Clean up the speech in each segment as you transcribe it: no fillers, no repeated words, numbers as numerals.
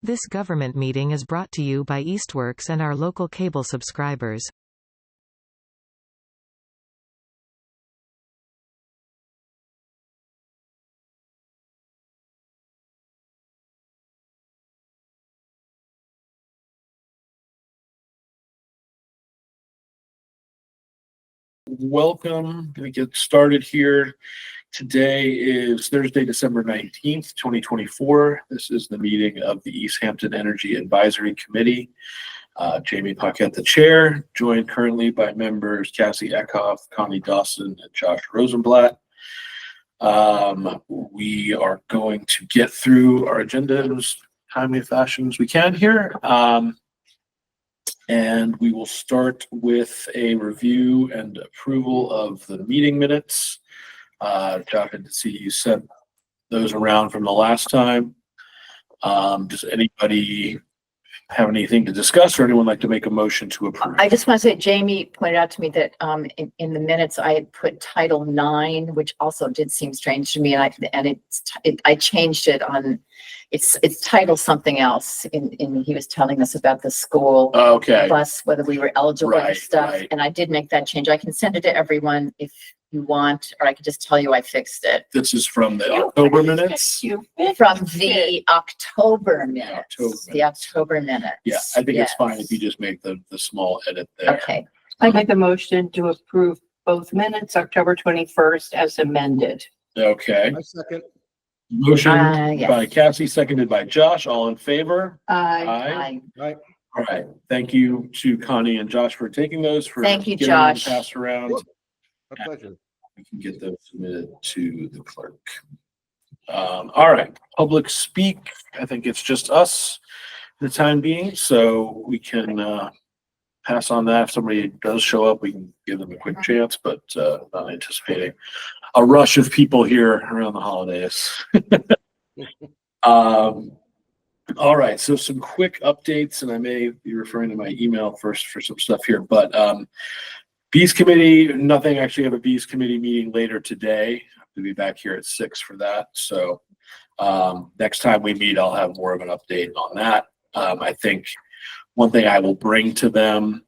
This government meeting is brought to you by Eastworks and our local cable subscribers. Welcome. Going to get started here. Today is Thursday, December 19th, 2024. This is the meeting of the Easthampton Energy Advisory Committee. Jamie Paquette, the chair, joined currently by members Cassie Eckhoff, Connie Dawson, and Josh Rosenblatt. We are going to get through our agenda in as timely fashion as we can here. And we will start with a review and approval of the meeting minutes. Josh, I see you sent those around from the last time. Does anybody have anything to discuss, or anyone like to make a motion to approve? I just want to say, Jamie pointed out to me that in the minutes I had put Title 9, which also did seem strange to me, and I changed it on. It's title something else. In he was telling us about the school bus, whether we were eligible and stuff, and I did make that change. I can send it to everyone if you want, or I could just tell you I fixed it. This is from the October minutes? From the October minutes. The October minutes. Yeah, I think it's fine if you just make the small edit there. Okay. I make a motion to approve both minutes, October 21st as amended. Okay. I second. Motion Yes. by Cassie, seconded by Josh. All in favor? Aye. Aye. All right. Thank you to Connie and Josh for taking those. Thank you, getting them Josh. passed around. My pleasure. We can get those submitted to the clerk. All right. Public speak. I think it's just us for the time being, so we can pass on that. If somebody does show up, we can give them a quick chance, but not anticipating a rush of people here around the holidays. All right, so some quick updates, and I may be referring to my email first for some stuff here, but Bees Committee, nothing. Actually have a Bees Committee meeting later today. I have to be back here at 6 for that. So next time we meet, I'll have more of an update on that. I think one thing I will bring to them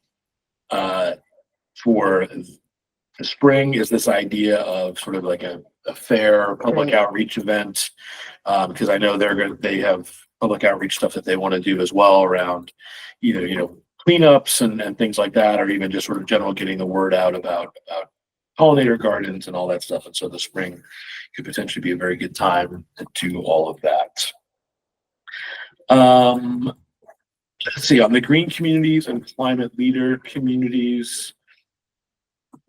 for the spring is this idea of sort of like a fair public outreach event, because I know they have public outreach stuff that they want to do as well around either, cleanups and things like that, or even just sort of general getting the word out about pollinator gardens and all that stuff. And so the spring could potentially be a very good time to do all of that. Let's see, on the green communities and climate leader communities,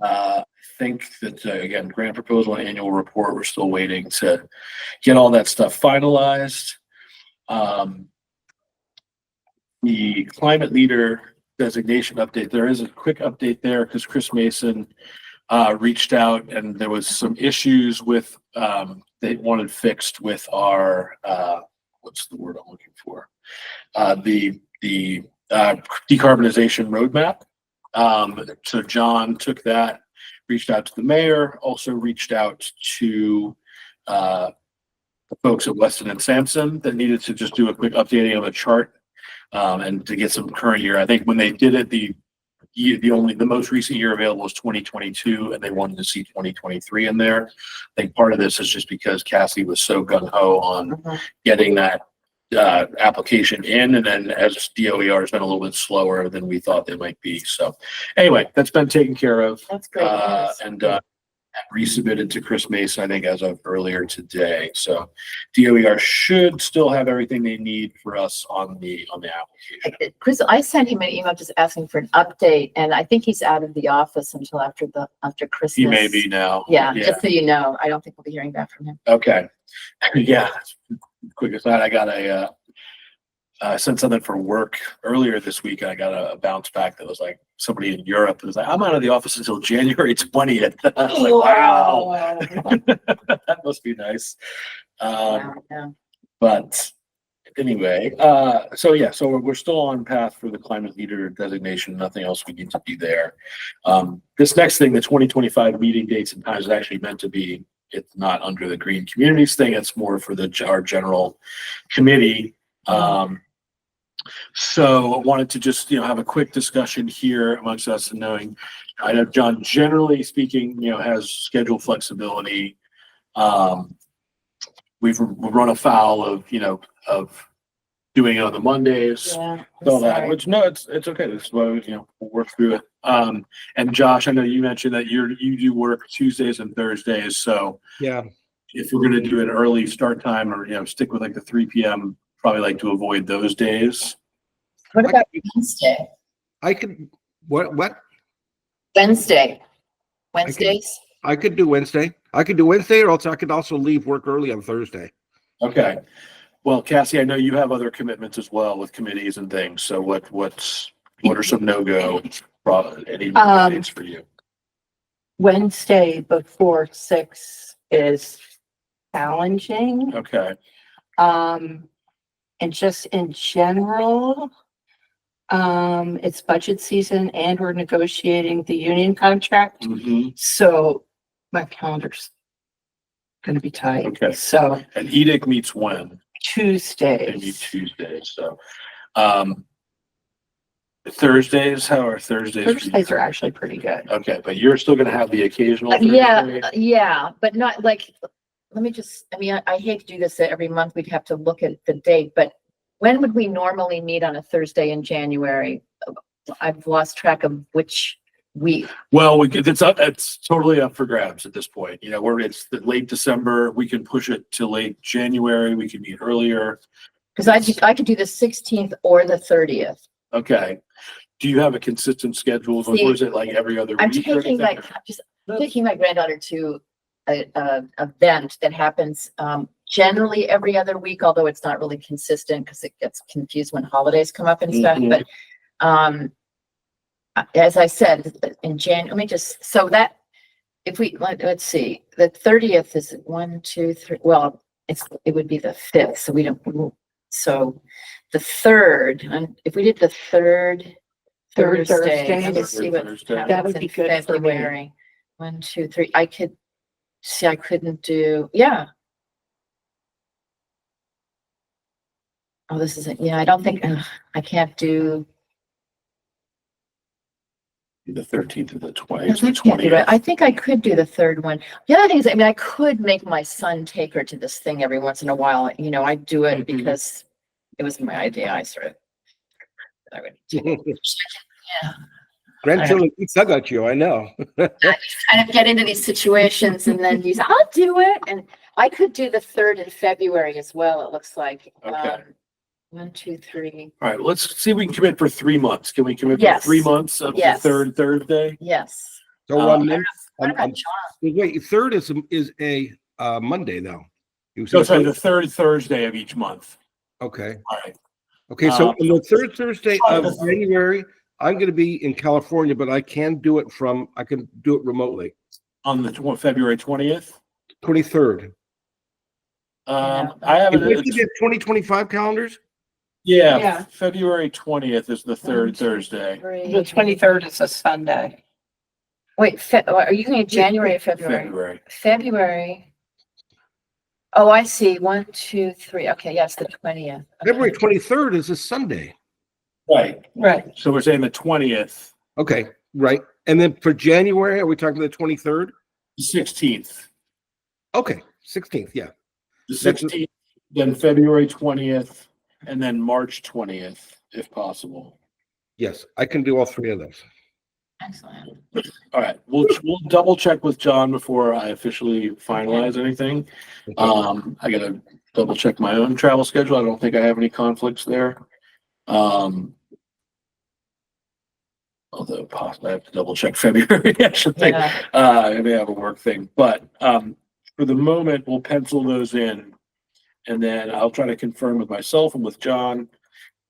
I think that, again, grant proposal and annual report, we're still waiting to get all that stuff finalized. The climate leader designation update, there is a quick update there because Chris Mason reached out, and there was some issues with they wanted fixed with our what's the word I'm looking for, the decarbonization roadmap. So John took that, reached out to the mayor, also reached out to the folks at Weston and Sampson that needed to just do a quick updating of a chart and to get some current year. I think when they did it, the most recent year available was 2022, and they wanted to see 2023 in there. I think part of this is just because Cassie was so gung-ho on getting that application in, and then as DOER has been a little bit slower than we thought they might be. So anyway, that's been taken care of. That's great. And resubmitted to Chris Mason, I think, as of earlier today. So DOER should still have everything they need for us on the application. Chris, I sent him an email just asking for an update, and I think he's out of the office until after Christmas. He may be now. Yeah, just so you know, I don't think we'll be hearing back from him. Okay. Yeah. Quick aside, I got I sent something for work earlier this week, and I got a bounce back that was like somebody in Europe. It was like, I'm out of the office until January 20th. I was like, wow. That must be nice. But anyway, so we're still on path for the climate leader designation. Nothing else we need to do there. This next thing, the 2025 meeting dates and times, is actually meant to be, it's not under the green communities thing. It's more for our general committee. So I wanted to just, have a quick discussion here amongst us and knowing, I know John, generally speaking, has schedule flexibility. We've run afoul of doing it on the Mondays, Yeah. all that, which no, it's okay. This is why, we'll work through it. And Josh, I know you mentioned that you do work Tuesdays and Thursdays. So Yeah, if we're going to do an early start time or, stick with like the 3 PM, probably like to avoid those days. What I about Wednesday? I could, what? Wednesdays? I could do Wednesday. I could do Wednesday, or else I could also leave work early on Thursday. Okay. Well, Cassie, I know you have other commitments as well with committees and things. So what are some no-go, any dates for you? Wednesday before 6 is challenging. Okay. And just in general, it's budget season and we're negotiating the union contract. Mhm. So my calendar's gonna be tight. Okay. So And EDIC meets when? They meet Tuesdays. Tuesdays. So, Thursdays, how are Thursdays? for you? Thursdays are actually pretty good. Okay, but you're still gonna have the occasional Yeah, Thursday? yeah, but not like, let me just, I hate to do this every month. We'd have to look at the date, but when would we normally meet on a Thursday in January? I've lost track of which week. Well, it's totally up for grabs at this point. It's the late December. We can push it to late January. We can meet earlier. Because I could do the 16th or the 30th. Okay. Do you have a consistent schedule? Or See, is it like every other I'm week? or taking anything? taking my granddaughter to a event that happens generally every other week, although it's not really consistent because it gets confused when holidays come up and stuff. Mhm. But as I said, in January, let me just, so that if let's see, the 30th is 1, 2, 3. Well, it would be the 5th. So we don't, so the 3rd, and if we did the 3rd Thursday, let me see what Thursday. happens That would in be good for me. February. 1, 2, 3. I couldn't do, yeah. Oh, this isn't, yeah, I don't think, I can't do. The 13th and the I 20th. think I can't do it. I think I could do the 3rd one. The other thing is, I could make my son take her to this thing every once in a while. I do it Mhm. because it was my idea. I would, yeah, Grandchildren can tug at you, I know. kind of get into these situations and then I'll do it. And I could do the 3rd in February as well, it looks like. Okay. 1, 2, 3. All right, let's see if we can commit for 3 months. Can we commit for Yes. 3 months of the Yes. 3rd Thursday? Yes. So Um, What about John? wait, 3rd is a Monday though. You So said it's the 3rd Thursday of each month. okay. All right. Okay, so Um, on the 3rd Thursday of the- January, I'm going to be in California, but I can do it remotely. On the February 20th. 23rd. Yeah. I have If we it. did 2025 calendars, Yeah. February 20th is the 3rd 1, 2, Thursday. 3. The 23rd is a Sunday. Wait, are you going to January or February? February. February. Oh, I see. 1, 2, 3. Okay, yes, the 20th. Okay. February 23rd is a Sunday. Right. Right. So we're saying the 20th, Okay, right. And then for January, are we talking the 23rd? 16th, Okay, 16th, yeah. the That's- 16th, then February 20th, and then March 20th, if possible. Yes, I can do all 3 of those. Excellent. All right, we'll double check with John before I officially finalize anything. I gotta double check my own travel schedule. I don't think I have any conflicts there. Although possibly I have to double check February, I should think. Yeah. I may have a work thing, but for the moment, we'll pencil those in. And then I'll try to confirm with myself and with John.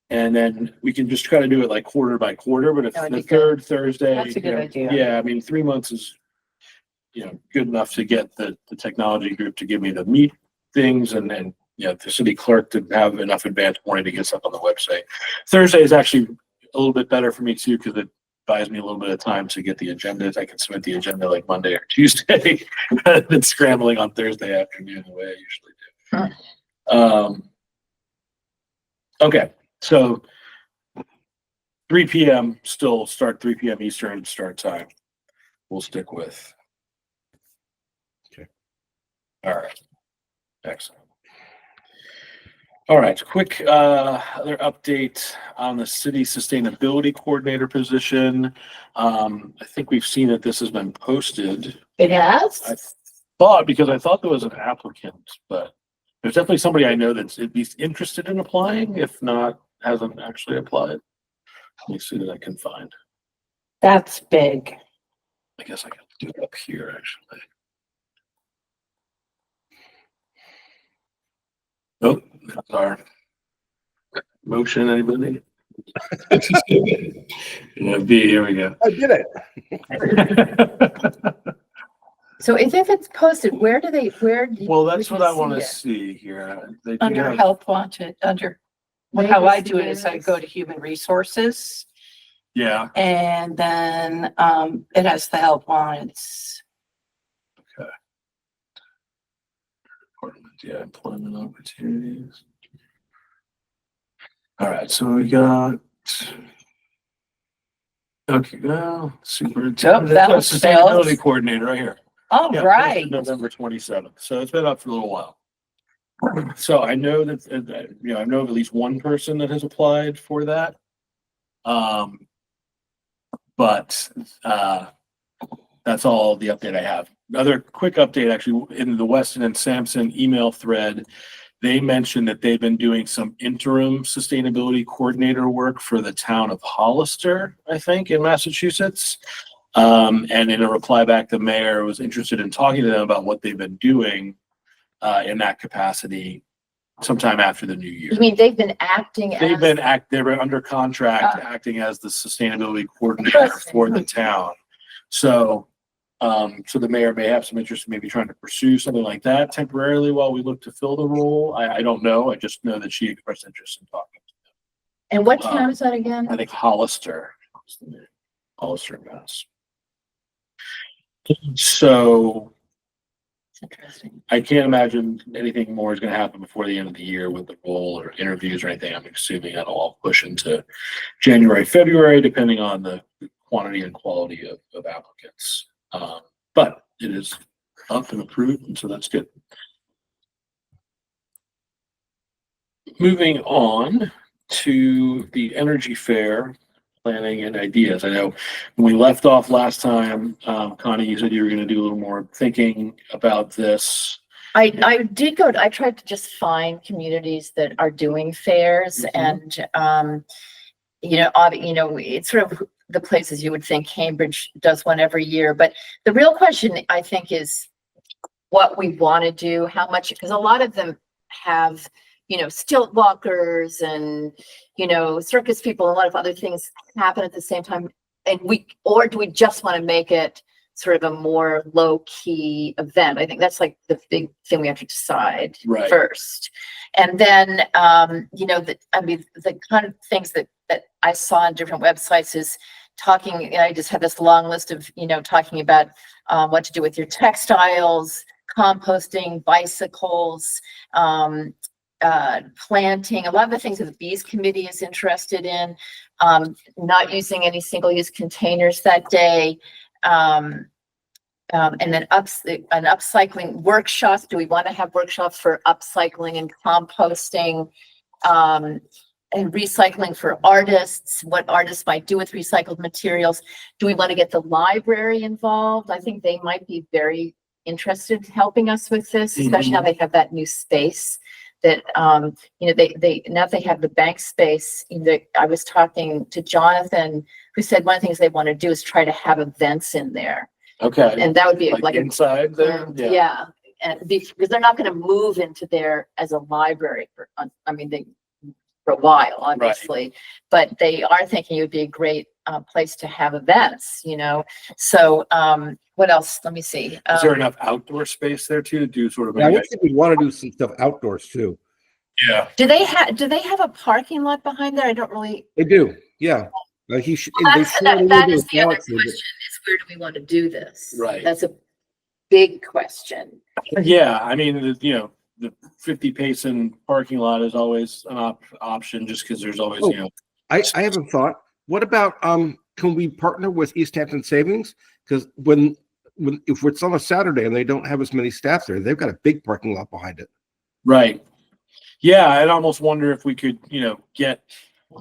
And then we can just try to do it like quarter by quarter, but if That would the be good. 3rd Thursday. That's a good idea. Yeah, 3 months is, good enough to get the technology group to give me the meet things and then, the city clerk to have enough advance warning to get stuff on the website. Thursday is actually a little bit better for me too, because it buys me a little bit of time to get the agendas. I can submit the agenda like Monday or Tuesday rather than scrambling on Thursday afternoon the way I usually do. Okay, so 3 p.m. still start 3 p.m. Eastern start time. We'll stick with. Okay. All right. Excellent. All right. Quick other update on the city sustainability coordinator position. I think we've seen that this has been posted. It has? I thought there was an applicant, but there's definitely somebody I know that's at least interested in applying, if not hasn't actually applied. Let me see that I can find. That's big. I guess I can do it up here actually. Nope, that's our motion. Anybody? Yeah, B, here we go. I did it. So if it's posted, where Well, that's we what I see want to it? see here. They do Under have- help wanted, how I do it is I go to human resources Yeah, and then it has the help wanted. yeah, employment opportunities. All right, so we got. Okay, well, superintendent, that was sustainability failed. coordinator right here. All Yeah, right. November 27th. So it's been up for a little while. So I know that, I know of at least one person that has applied for that. But that's all the update I have. Another quick update, actually, in the Weston and Sampson email thread, they mentioned that they've been doing some interim sustainability coordinator work for the town of Hollister, I think, in Massachusetts. And in a reply back, the mayor was interested in talking to them about what they've been doing in that capacity sometime after the new year. You mean they've been acting They as? were under contract acting as the sustainability coordinator for the town. So, so the mayor may have some interest in maybe trying to pursue something like that temporarily while we look to fill the role. I don't know. I just know that she expressed interest in talking. And what town is that again? I think Hollister, Mass. So It's interesting. I can't imagine anything more is going to happen before the end of the year with the role or interviews or anything. I'm assuming that'll all push into January, February, depending on the quantity and quality of applicants. But it is up and approved, and so that's good. Moving on to the energy fair planning and ideas. I know when we left off last time, Connie, you said you were going to do a little more thinking about this. I tried to just find communities that are doing fairs and, it's sort of the places you would think Cambridge does one every year. But the real question, I think, is what we want to do, how much, because a lot of them have, stilt walkers and, circus people, and a lot of other things happen at the same time. And or do we just want to make it sort of a more low key event? I think that's like the big thing we have to decide first. And then, the kind of things that I saw on different websites is talking, I just had this long list of, talking about what to do with your textiles, composting, bicycles, planting, a lot of the things that the Bees Committee is interested in, not using any single-use containers that day, and then an upcycling workshop. Do we want to have workshops for upcycling and composting, and recycling for artists, what artists might do with recycled materials? Do we want to get the library involved? I think they might be very interested in helping us with this, especially now they have that new space that, they now they have the bank space. I was talking to Jonathan, who said one of the things they want to do is try to have events in there. Okay. And that would be like inside there? Yeah. And because they're not going to move into there as a library for a while, obviously, but they are thinking it would be a great place to have events, So what else? Let me see. Is there enough outdoor space there too to do sort of? Yeah, I would think we'd want to do some stuff outdoors too. Yeah. Do they have a parking lot behind there? I don't really. They do. Yeah. That is the other question, is where do we want to do this? Right. That's a big question. Yeah, I mean, the 50 Payson parking lot is always an option just because there's always, I have a thought. What about, can we partner with Easthampton Savings? Because if it's on a Saturday and they don't have as many staff there, they've got a big parking lot behind it. Right. Yeah, I'd almost wonder if we could, get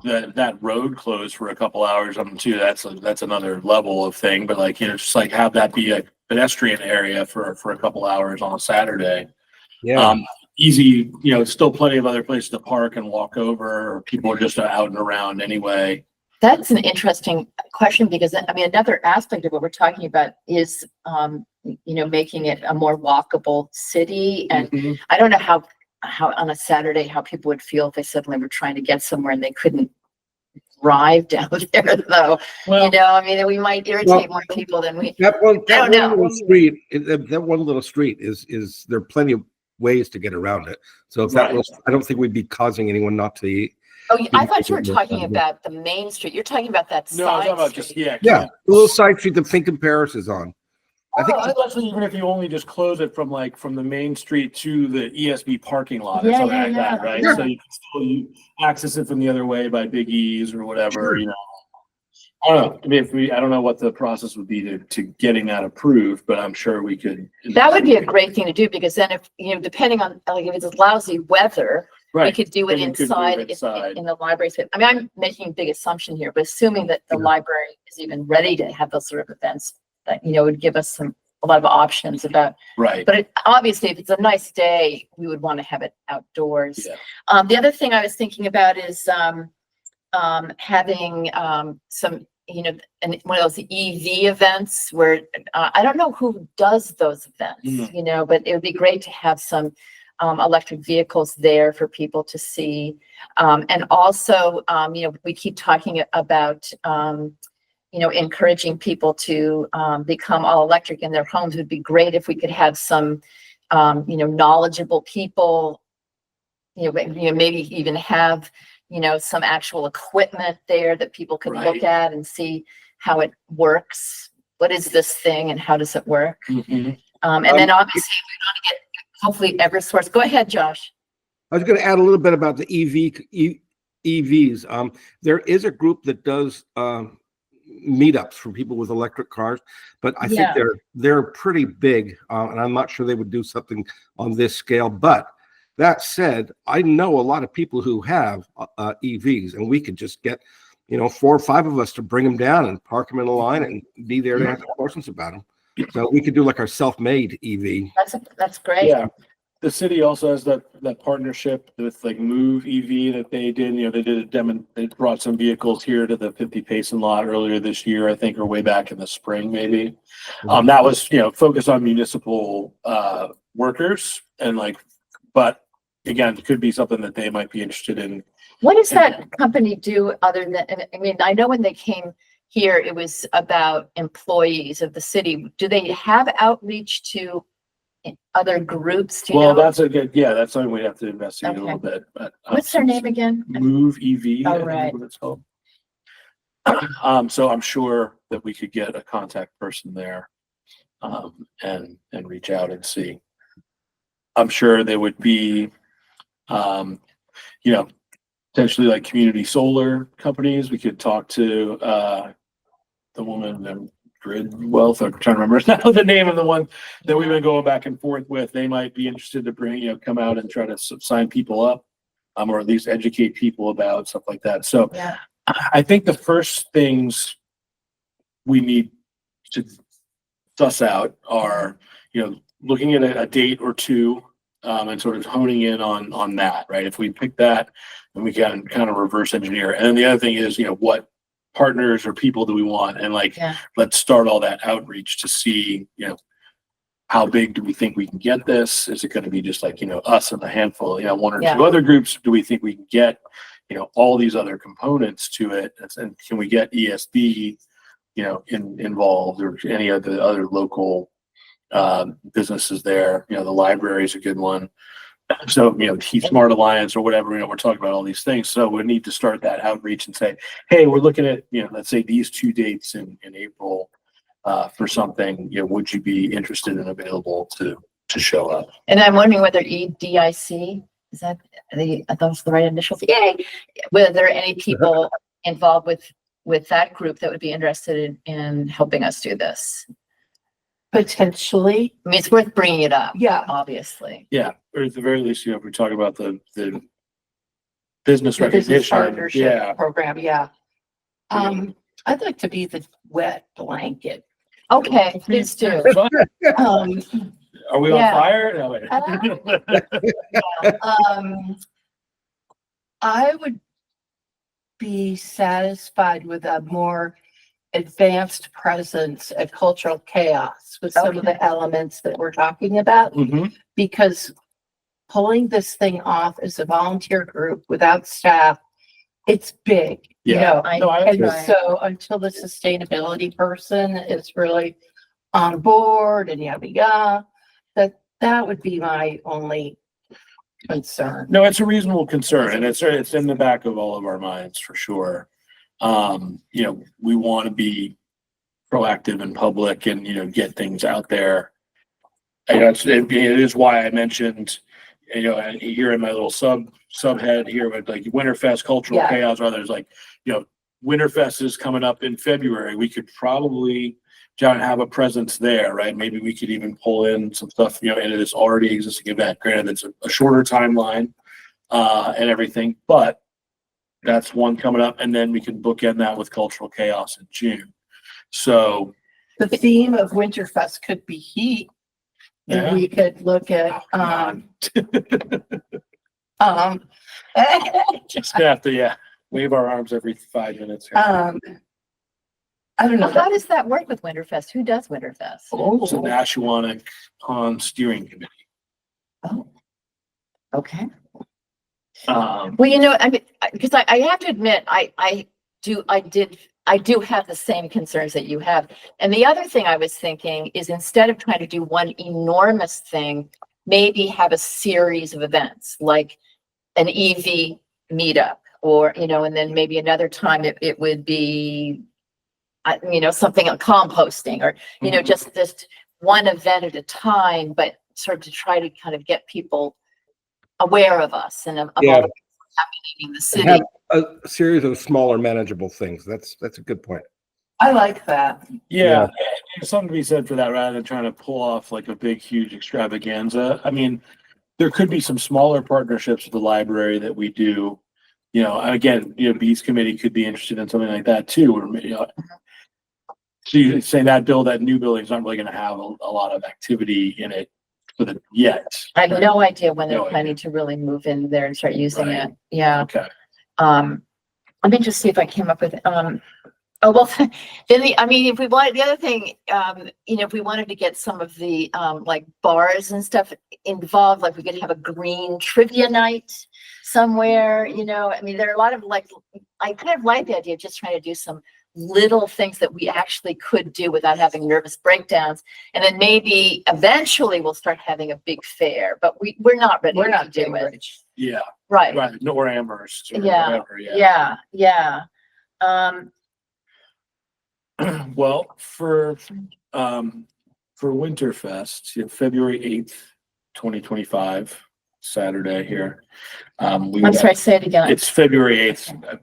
that road closed for a couple hours. Too. That's another level of thing. But like, just like have that be a pedestrian area for a couple hours on a Saturday. Yeah. Easy. Still plenty of other places to park and walk over. Or people are just out and around anyway. That's an interesting question because another aspect of what we're talking about is, making it a more walkable city. And I don't know how on a Saturday, how people would feel if they suddenly were trying to get somewhere and they couldn't drive down there though. Well, we might irritate more people than we. That one know. little street, that one little street is there are plenty of ways to get around it. So if Right. I don't think we'd be causing anyone not to eat. Oh, I thought you were talking about the main street. You're talking about that No, I'm side talking about street. just Yeah, the little side street that Thinking Paris is on. I think Especially even if you only just close it from the main street to the ESB parking lot or Yeah, something yeah, like that, yeah. right? Yeah. So you can still access it from the other way by Big E's or whatever, Sure. I don't know. I don't know what the process would be to getting that approved, but I'm sure we could. That would be a great thing to do because then if, depending on, like, if it's lousy weather, we Right. could do it Then you could move inside inside. in the library space. I'm making a big assumption here, but assuming that the Yeah. library is even ready to have those sort of events, that, would give us a lot of options about, Right. but obviously if it's a nice day, we would want to have it outdoors. Yeah. The other thing I was thinking about is, having, some, and one of those EV events where, I don't know who does those events, but it would be great to have some, electric vehicles there for people to see. And also, we keep talking about, encouraging people to, become all electric in their homes. It would be great if we could have some, knowledgeable people, maybe even have, some actual equipment there that people could look Right. at and see how it works. What is this thing and how does it work? Mhm. And then obviously we want to get hopefully Eversource. Go ahead, Josh. I was going to add a little bit about the EVs. There is a group that does meetups for people with electric cars, but I think they're pretty big, and I'm not sure they would do something on this scale. But that said, I know a lot of people who have EVs, and we could just get 4 or 5 of us to bring them down and park them in a line and be there to answer questions about them. So we could do like our self-made EV. That's great. Yeah. The city also has that partnership with Move EV that they did. They did a demo. They brought some vehicles here to the 50 Payson lot earlier this year, I think, or way back in the spring, maybe. That was focused on municipal workers and but again, it could be something that they might be interested in. What does that company do other than, I know when they came here, it was about employees of the city. Do they have outreach to other groups? Do you know? That's that's something we have to investigate a Okay. little bit. But What's their name again? Move EV. Oh, I think right. is what it's called. So I'm sure that we could get a contact person there, and reach out and see. I'm sure there would be, potentially community solar companies. We could talk to the woman, Grid Wealth. I'm trying to remember now the name of the one that we've been going back and forth with. They might be interested to bring, come out and try to sign people up, or at least educate people about stuff like that. So Yeah. I think the first things we need to suss out are, looking at a date or two, and sort of honing in on that, right? If we pick that, then we can kind of reverse engineer. And then the other thing is, what partners or people do we want? And let's start all that outreach to see, how big do we think we can get this? Is it going to be just us and a handful, 1 or 2 other groups? Do we think we can get, all these other components to it? And can we get ESB, involved, or any of the other local businesses there? The library is a good one. So, Heat Smart Alliance or whatever, we're talking about all these things. So we need to start that outreach and say, hey, we're looking at, let's say these 2 dates in April for something, would you be interested and available to show up? And I'm wondering whether EDIC, is that are those the right initials? Yay. Whether there are any people involved with with that group that would be interested in helping us do this? Potentially, I mean, it's worth bringing it up. Yeah. Obviously. Yeah, or at the very least, if we talk about the business the business recognition, partnership yeah. program, yeah. I'd like to be the wet blanket. Okay, please do. Um, Are we on Yeah. fire? No, wait. I would be satisfied with a more advanced presence at Cultural Chaos with some of the elements that we're talking about, Mhm. because pulling this thing off as a volunteer group without staff, it's big, you Yeah. know. No, I And Right. so until the sustainability person is really on board and yada yada, that would be my only concern. No, it's a reasonable concern, and it's in the back of all of our minds for sure. You know, we want to be proactive in public and, you know, get things out there. And it is why I mentioned, you know, here in my little subhead here with like Winterfest, Cultural Yeah. Chaos, or others, like, you know, Winterfest is coming up in February. We could probably, John, have a presence there, right? Maybe we could even pull in some stuff, you know, into this already existing event. Granted, it's a shorter timeline and everything, but that's one coming up, and then we can bookend that with Cultural Chaos in June. So The theme of Winterfest could be heat. yeah. And we could look at, Just gonna have to, wave our arms every 5 minutes. Here. I don't know. Well, how does that work with Winterfest? Who does Winterfest? It's a Nashwanik Pond Steering Committee. Oh, okay. Um, Well, you know, I mean, because I have to admit, I do have the same concerns that you have. And the other thing I was thinking is, instead of trying to do one enormous thing, maybe have a series of events, like an EV meetup, or, you know, and then maybe another time it would be, you know, something on composting, or, you know, just one event at a time, but sort of to try to kind of get people aware of us and of Yeah. all that's happening in the city. Have a series of smaller manageable things. That's a good point. I like that. yeah, there's something to be said for that, rather than trying to pull off like a big, huge extravaganza. I mean, there could be some smaller partnerships with the library that we do. You know, again, you know, Bees Committee could be interested in something like that too. Or, you know, so you're saying that new building is not really going to have a lot of activity in it for the yet. I have no idea when they're No idea. planning to really move in there and start using Right. it. Yeah. Okay. Let me just see if I came up with, oh, well, then I mean, if we wanted, the other thing, you know, if we wanted to get some of the, like bars and stuff involved, like we could have a green trivia night somewhere, you know, I mean, there are a lot of like, I kind of like the idea of just trying to do some little things that we actually could do without having nervous breakdowns. And then maybe eventually we'll start having a big fair, but we're not ready to do it. Yeah. Right. Right. Or Amherst. Or Yeah. Whatever, yeah. Yeah. Well, for Winterfest, you know, February 8th, 2025, Saturday here. I'm sorry, say it again. It's February 8th.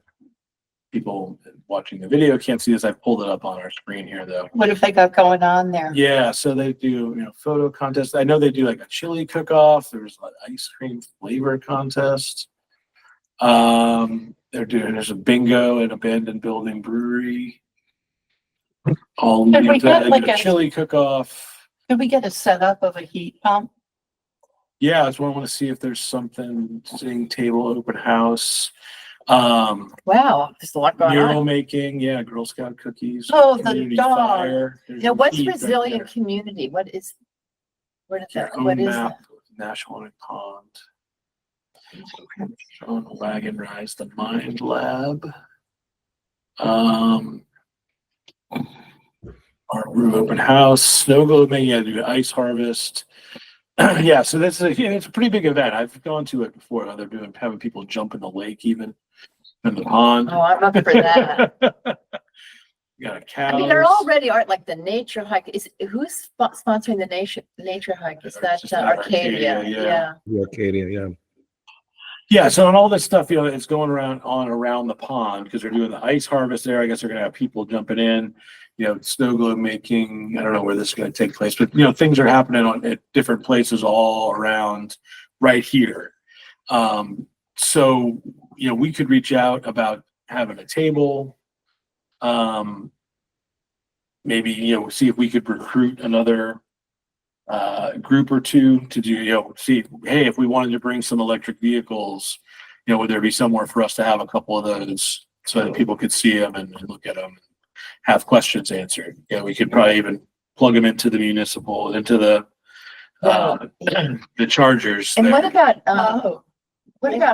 People watching the video can't see this. I've pulled it up on our screen here though. What have they got going on there? Yeah, so they do, you know, photo contest. I know they do like a chili cook-off. There's an ice cream flavor contest. There's a bingo at Abandoned Building Brewery. All Could we leading to get that, like a a- chili cook-off. Could we get a setup of a heat pump? Yeah, that's what I want to see if there's something, sitting table, open house. Wow, there's a lot going Mural on. making, yeah, Girl Scout cookies. Oh, the community dog. fire. There's Now, the what's heat right resilient there. community? Where is Your that? What own is that? map of Nashwanik Pond. On the Wagon Rise, the Mind Lab. Our room open house, snow globe making, yeah, do ice harvest. Yeah, so it's a pretty big event. I've gone to it before. They're having people jump in the lake, even in the pond. Oh, I'm up for that. You got a cow. I mean, there already are like the nature hike. Who's sponsoring the nature hike? Is that It's Arcadia? Arcadia, yeah. Yeah. Yeah, Arcadia, yeah. Yeah, so and all this stuff, it's going around the pond because they're doing the ice harvest there. I guess they're gonna have people jumping in, snow globe making. I don't know where this is gonna take place, but things are happening at different places all around right here. So we could reach out about having a table. Maybe see if we could recruit another group or two to do, see, hey, if we wanted to bring some electric vehicles, would there be somewhere for us to have a couple of those so that people could see them and look at them and have questions answered? We could probably even plug them into the the chargers. And there. what about,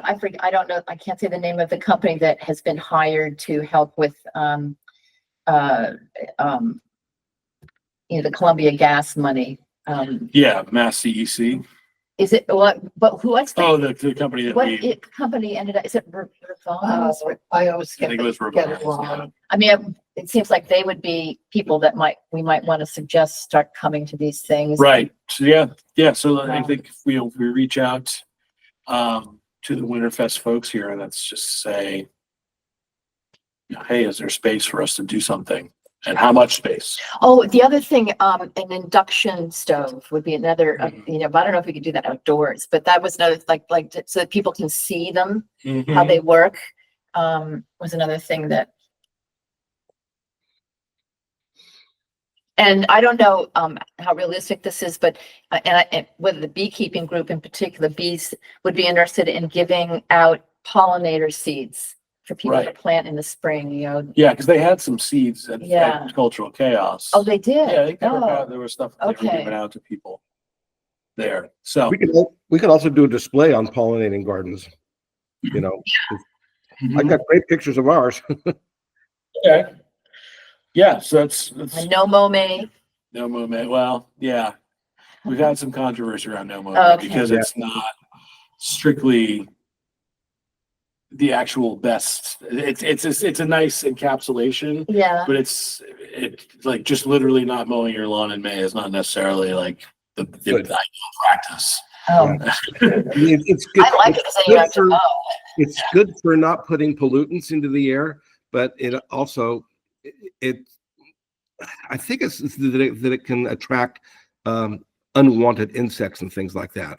I forget, I don't know, I can't say the name of the company that has been hired to help with, the Columbia Gas money. Yeah, Mass CEC. Is it what? But what's Oh, the company that company ended up? Is it I always I think it was get it Revons, wrong. I mean, it seems like they would be people that we might want to suggest start coming to these things. Right. So yeah. So I think if we reach out to the Winterfest folks here and let's just say, hey, is there space for us to do something? And how much space? Oh, the other thing, an induction stove would be another, but I don't know if we could do that outdoors, but that was another, so that people can see them, how they work, was another thing that. And I don't know, how realistic this is, but, and whether the beekeeping group in particular, bees would be interested in giving out pollinator seeds for people to plant in the spring, Yeah, because they had some seeds at Cultural Chaos. Oh, they did? Yeah, I think there was stuff that they were giving out to people there. So we could also do a display on pollinating gardens. I got great pictures of ours. Okay. Yeah, so it's No mow. well, yeah. We've had some controversy around no mow because it's not strictly the actual best. It's a nice encapsulation. Yeah. But it's like just literally not mowing your lawn in May is not necessarily like the ideal practice. Oh, It's good. I like it because then you have to mow. It's good for not putting pollutants into the air, but it also I think it's that it can attract unwanted insects and things like that.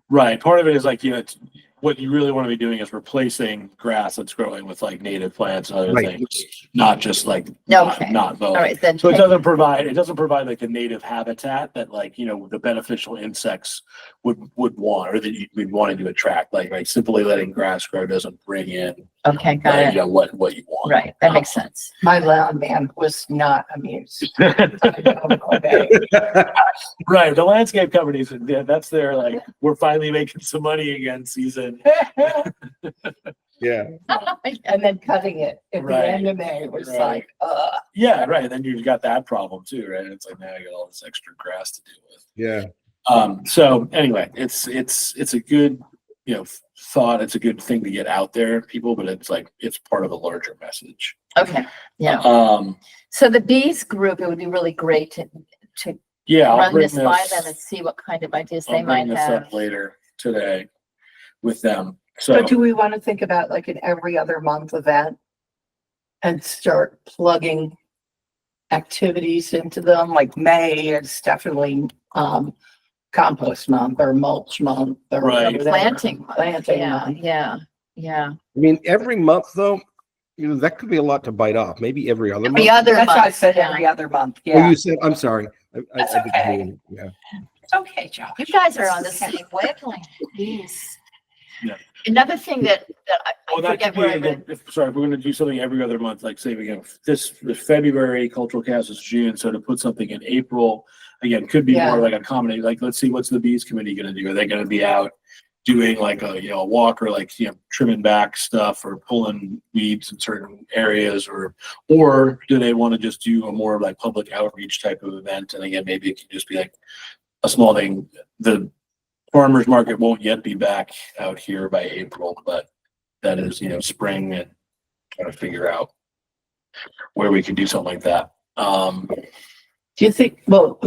Right. Part of it is like, it's what you really want to be doing is replacing grass that's growing with like native plants and other things, not just like not mowing. All right, then. So it doesn't provide like the native habitat that like, the beneficial insects would want or that we'd wanted to attract. Like simply letting grass grow doesn't bring in Okay, got it. what you want. Right, that makes sense. My landman was not amused. Right. The landscape companies, that's their like, we're finally making some money again season. Yeah. And then cutting it at the end of May was like, yeah, right. And then you've got that problem too, right? It's like now I got all this extra grass to deal with. Yeah. So anyway, it's a good, thought. It's a good thing to get out there, people, but it's like it's part of a larger message. Okay, yeah. So the bees group, it would be really great to run this by them and see what kind of ideas they might have. I'll bring this up later today with them. So do we want to think about like an every other month event and start plugging activities into them? Like May is definitely compost month or mulch month or Planting. month. Yeah. I mean, every month though, that could be a lot to bite off. Maybe every other month. That's why I said every other month. Oh, Yeah. you said, I'm sorry. I okay. didn't yeah. It's okay, Joe. You guys are on the same wavelength. Jeez. Yeah. Another thing that I that forget could where I be, read. if we're going to do something every other month, like say again, this February Cultural Cast is June, so to put something in April, again, could be more like a combination. Like, let's see, what's the bees committee going to do? Are they going to be out doing like a walk or like trimming back stuff or pulling weeds in certain areas, or do they want to just do a more like public outreach type of event? And again, maybe it can just be like a small thing. The farmers market won't yet be back out here by April, but that is, spring, and trying to figure out where we can do something like that. Do you think, well,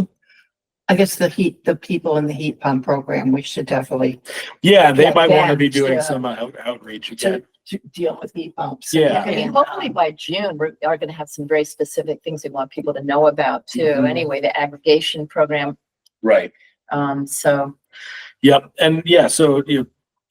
I guess the people in the heat pump program, we should definitely Yeah, they Get might want to them be doing to- some outreach again. to deal with heat pumps. Yeah. I mean, And, hopefully by June, we are going to have some very specific things we want people to know about too. Mhm. Anyway, the aggregation program. Right. So, Yep. And yeah, so to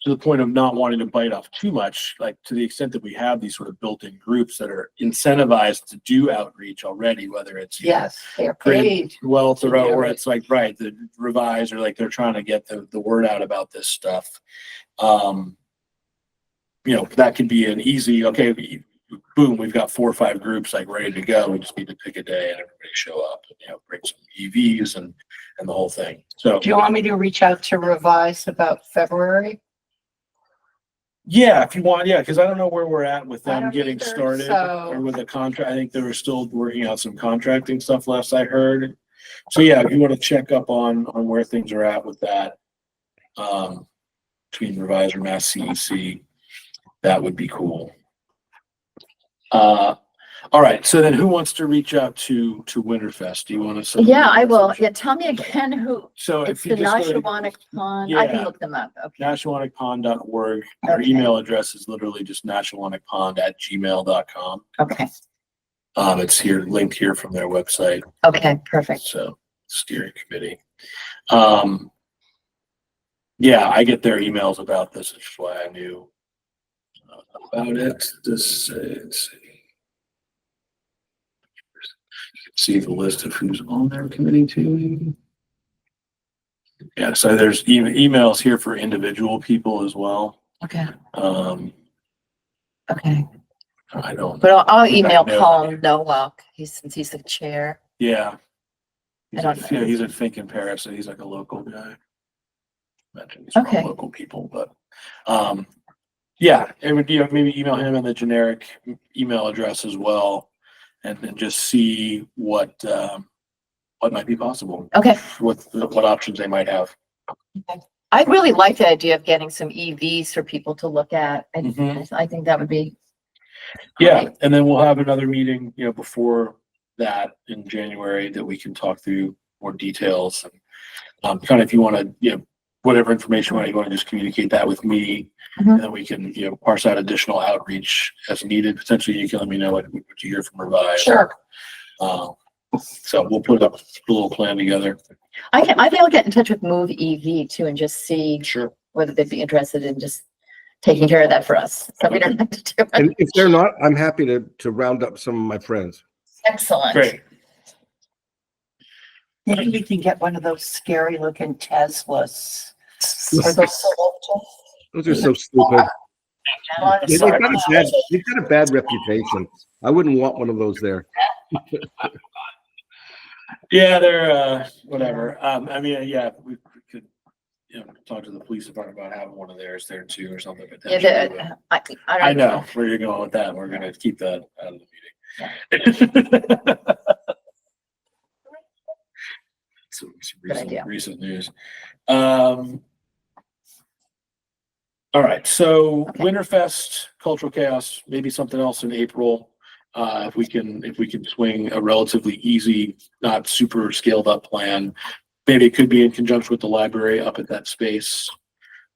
the point of not wanting to bite off too much, like to the extent that we have these sort of built-in groups that are incentivized to do outreach already, whether it's yes, they're Great. paid. well to throw do or it. it's like right the revise or like they're trying to get the word out about this stuff. That could be an easy boom, we've got 4 or 5 groups like ready to go. We just need to pick a day and everybody show up and bring some EVs and the whole thing. So Do you want me to reach out to Revise about February? yeah, if you want, yeah, because I don't know where we're at with I them don't getting either, started so- or with the contract. I think they were still working out some contracting stuff last I heard. So yeah, if you want to check up on where things are at with that, between Revise or Mass CEC, that would be cool. All right, so then who wants to reach out to Winterfest? Do you want to? yeah, I will. Yeah, tell me again who, So it's if you the just go to Nashawanic Pond. I can Yeah. look them up. Okay. NashawanicPond.org, our Okay. email address is literally just nashawanicpond@gmail.com. Okay. It's here, linked here from their website. Okay, perfect. So steering committee. Yeah, I get their emails about this, which is why I knew about it. Let's see. You can see the list of who's on their committee too. Yeah, so there's emails here for individual people as well. Okay. I Okay. don't. But I'll email know. Paul Nowak. Since he's the chair. Yeah. I don't know. He's at Think in Paris, so he's like a local guy. Imagine he's from Okay. local people, but yeah, it would be maybe email him in the generic email address as well, and then just see what might be possible, Okay. what options they might have. I really like the idea of getting some EVs for people to look at. Mhm. I think that would be. Yeah, great. and then we'll have another meeting, before that in January that we can talk through more details and kind of if you want to, whatever information you want to just communicate that with me, Mhm. and then we can, parse out additional outreach as needed. Potentially, you can let me know what you hear from Revise. Sure. So we'll put a little plan together. I think I'll get in touch with Move EV too and just see Sure. whether they'd be interested in just taking care of that for us. So we don't have to do it. And if they're not, I'm happy to round up some of my friends. Excellent. Great. Maybe we can get one of those scary looking Teslas. Or those Those are so stupid. They've Sorry. got a bad reputation. I wouldn't want one of those there. Yeah, they're whatever. I mean, yeah, we could, talk to the police department about having one of theirs there too or something. But Yeah, I I don't know where you're going with that. We're gonna keep that out of the meeting. Some idea. recent news. All right, so Okay. Winterfest, Cultural Chaos, maybe something else in April. If we can swing a relatively easy, not super scaled up plan, maybe it could be in conjunction with the library up at that space.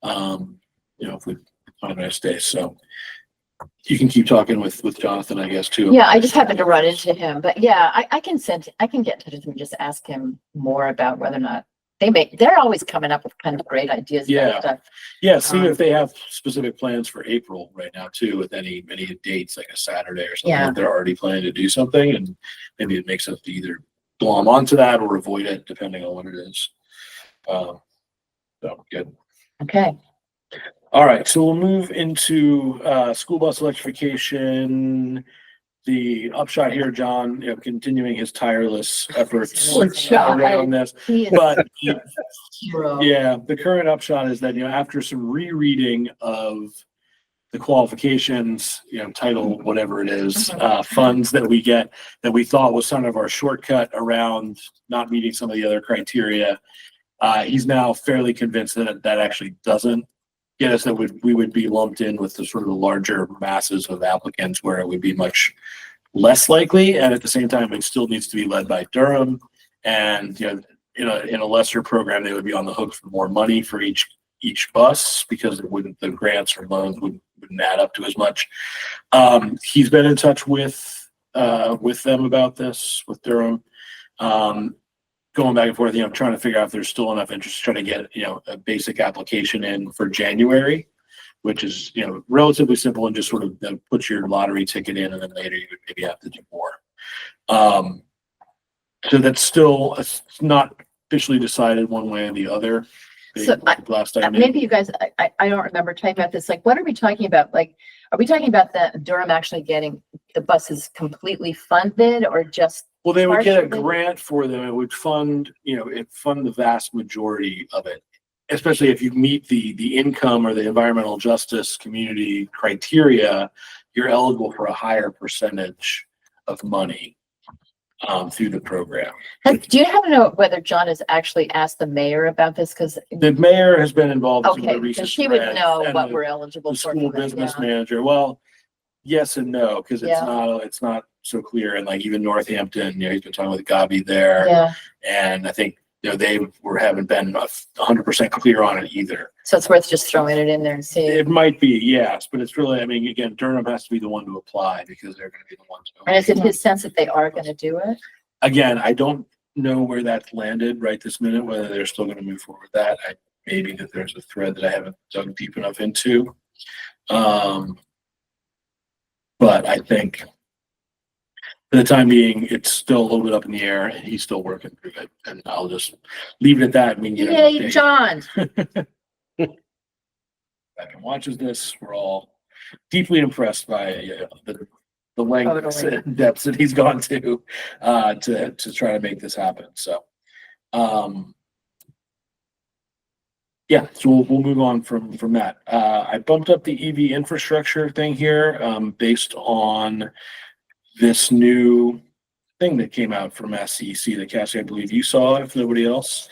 If we find a nice day, so you can keep talking with Jonathan, I guess, too. Yeah, I just happened to run into him, but yeah, I can get in touch with him and just ask him more about whether or not they're always coming up with kind of great ideas. Yeah. About stuff. Yeah, see if they have specific plans for April right now too, with any dates, like a Saturday or something. Yeah. If they're already planning to do something, and maybe it makes sense to either glom onto that or avoid it, depending on what it is. So good. Okay. All right, so we'll move into school bus electrification. The upshot here, John, continuing his tireless efforts Poor John. around this, He is but a hero. yeah, the current upshot is that, after some rereading of the qualifications, title, whatever it is, funds that we get that we thought was kind of our shortcut around not meeting some of the other criteria, he's now fairly convinced that that actually doesn't get us, that we would be lumped in with the sort of the larger masses of applicants where it would be much less likely. And at the same time, it still needs to be led by Durham. And, in a lesser program, they would be on the hook for more money for each bus because the grants or loans wouldn't add up to as much. He's been in touch with them about this, with Durham, going back and forth, trying to figure out if there's still enough interest to try to get, a basic application in for January, which is, relatively simple and just sort of put your lottery ticket in, and then later you would maybe have to do more. So that's still, it's not officially decided one way or the other. So Last time, maybe you guys, I don't remember talking about this. Like, what are we talking about? Like, are we talking about the Durham actually getting the buses completely funded, or just? Well, they would get a partially? grant for them. It would fund, it fund the vast majority of it, especially if you meet the income or the environmental justice community criteria, you're eligible for a higher percentage of money through the program. Do you happen to know whether John has actually asked the mayor about this? Because The mayor has been involved in some of okay, the recent because she would grants, know and what we're eligible the for. school from it, business yeah. manager. Well, yes and no, because Yeah. it's not so clear. And like even Northampton, he's been talking with Gabi there, Yeah, and I think they haven't been 100% clear on it either. so it's worth just throwing it in there and seeing. It might be, yes, but it's really, I mean, again, Durham has to be the one to apply because they're going to be the ones. And is it his sense that they are going to do it? Again, I don't know where that's landed right this minute, whether they're still going to move forward with that. Maybe that there's a thread that I haven't dug deep enough into. But I think for the time being, it's still a little bit up in the air, and he's still working through it. And I'll just leave it at that. I mean, Yay, John. back and watches this, we're all deeply impressed by the lengths Totally. and depths that he's gone to try to make this happen. So, yeah, so we'll move on from that. I bumped up the EV infrastructure thing here based on this new thing that came out from SCEC that Cassie, I believe you saw, if nobody else,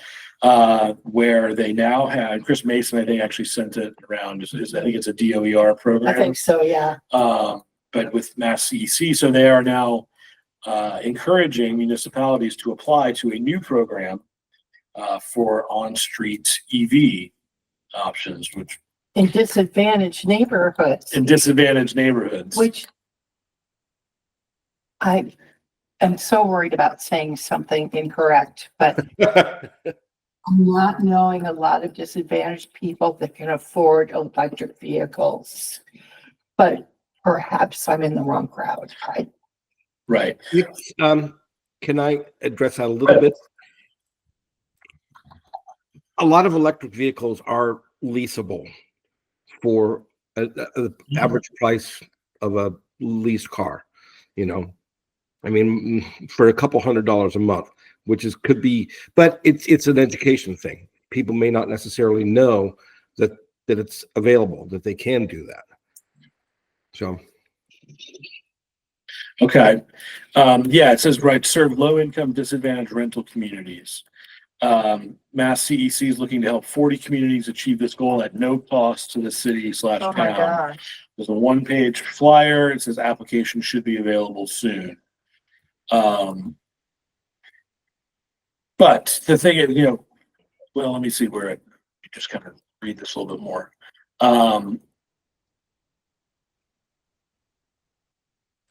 where they now had Chris Mason, I think, actually sent it around. I think it's a DOER program. I think so, yeah. But with Mass CEC, so they are now encouraging municipalities to apply to a new program for on-street EV options, which In disadvantaged neighborhoods, in disadvantaged neighborhoods. which I am so worried about saying something incorrect, but I'm not knowing a lot of disadvantaged people that can afford electric vehicles. But perhaps I'm in the wrong crowd. Right. Can I address that a little bit? A lot of electric vehicles are leasable for the average price of a leased car, I mean, for a couple $100s a month, could be, but it's an education thing. People may not necessarily know that it's available, that they can do that. So. Okay. Yeah, it says, right, serve low-income disadvantaged rental communities. Mass CEC is looking to help 40 communities achieve this goal at no cost to the city / Oh my town. gosh. There's a one-page flyer. It says application should be available soon. But the thing is, well, let me see where it just kind of read this a little bit more.